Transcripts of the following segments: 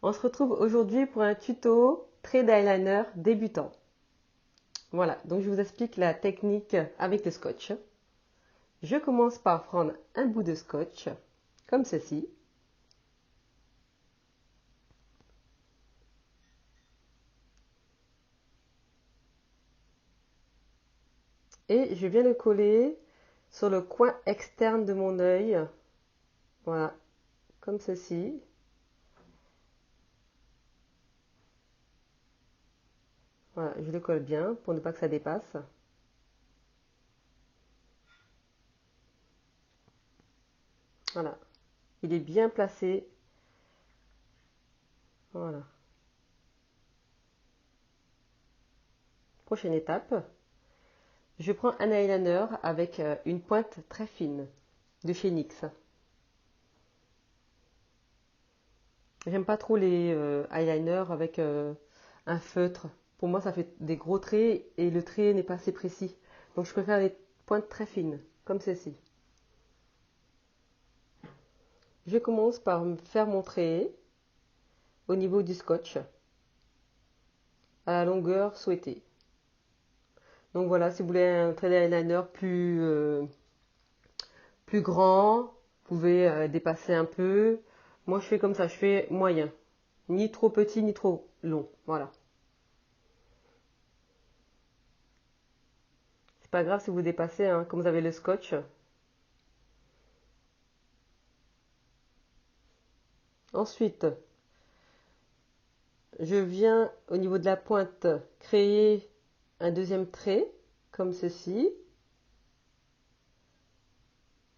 On se retrouve aujourd'hui pour un tuto trait d'eyeliner débutant. Voilà, donc je vous explique la technique avec le scotch. Je commence par prendre un bout de scotch, comme ceci. Et je viens le coller sur le coin externe de mon œil. Voilà, comme ceci. Voilà, je le colle bien pour ne pas que ça dépasse. Voilà, il est bien placé. Voilà. Prochaine étape, je prends un eyeliner avec une pointe très fine de chez NYX. J'aime pas trop les eyeliners avec un feutre. Pour moi, ça fait des gros traits et le trait n'est pas assez précis. Donc, je préfère les pointes très fines, comme celle-ci. Je commence par faire mon trait au niveau du scotch à la longueur souhaitée. Donc voilà, si vous voulez un trait d'eyeliner plus grand, vous pouvez dépasser un peu. Moi, je fais comme ça, je fais moyen. Ni trop petit, ni trop long. Voilà. C'est pas grave si vous dépassez, hein, comme vous avez le scotch. Ensuite, je viens au niveau de la pointe créer un deuxième trait, comme ceci.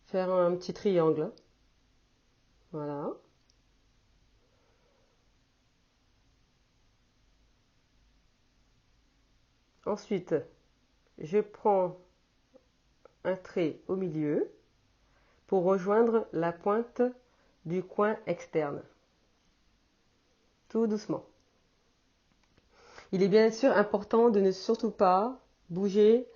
Faire un petit triangle. Voilà. Ensuite, je prends un trait au milieu pour rejoindre la pointe du coin externe. Tout doucement. Il est bien sûr important de ne surtout pas bouger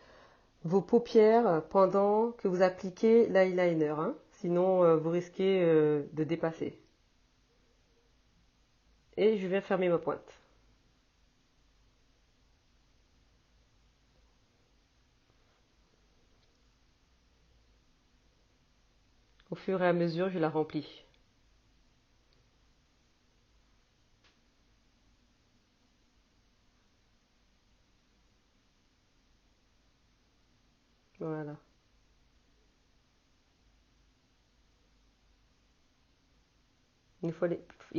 vos paupières pendant que vous appliquez l'eyeliner, hein. Sinon vous risquez de dépasser. Et je viens fermer ma pointe. Au fur et à mesure, je la remplis. Voilà. Il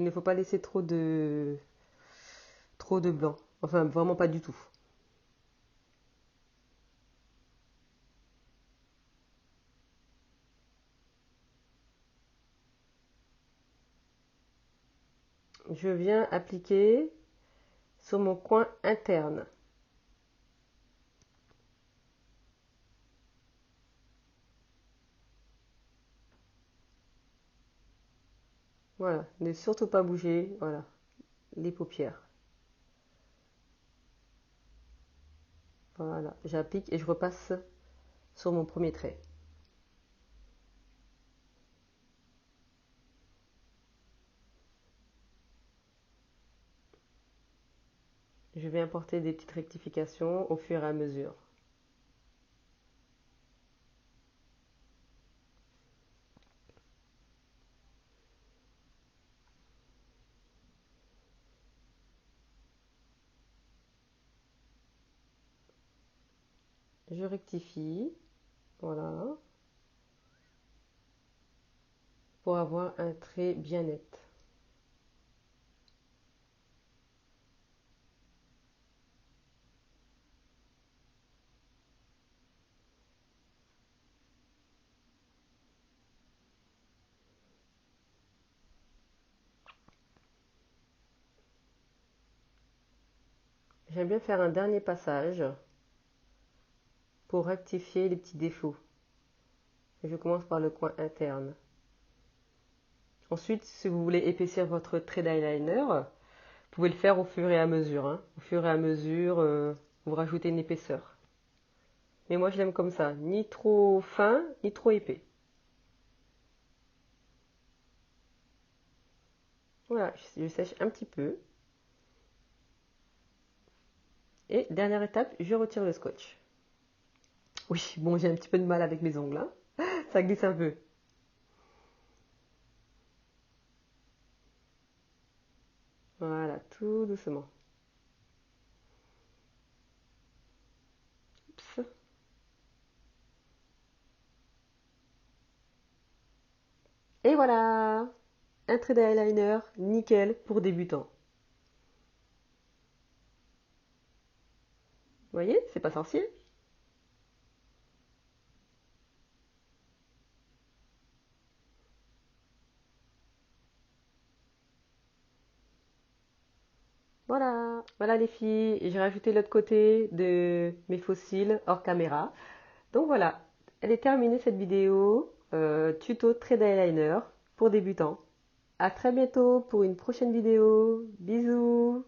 ne faut pas laisser trop de blanc. Enfin, vraiment pas du tout. Je viens appliquer sur mon coin interne. Voilà, ne surtout pas bouger, voilà, les paupières. Voilà, j'applique et je repasse sur mon premier trait. Je vais apporter des petites rectifications au fur et à mesure. Je rectifie, voilà, pour avoir un trait bien net. J'aime bien faire un dernier passage pour rectifier les petits défauts. Je commence par le coin interne. Ensuite, si vous voulez épaissir votre trait d'eyeliner, vous pouvez le faire au fur et à mesure, hein. Au fur et à mesure, vous rajoutez une épaisseur. Mais moi, je l'aime comme ça, ni trop fin, ni trop épais. Voilà, je sèche un petit peu. Et dernière étape, je retire le scotch. Oui, bon, j'ai un petit peu de mal avec mes ongles, hein. Ça glisse un peu. Voilà, tout doucement. Oups. Et voilà, un trait d'eyeliner nickel pour débutants. Vous voyez, c'est pas sorcier. Voilà, voilà les filles, j'ai rajouté l'autre côté de mes fossiles hors caméra. Donc voilà, elle est terminée cette vidéo tuto trait d'eyeliner pour débutants. À très bientôt pour une prochaine vidéo. Bisous!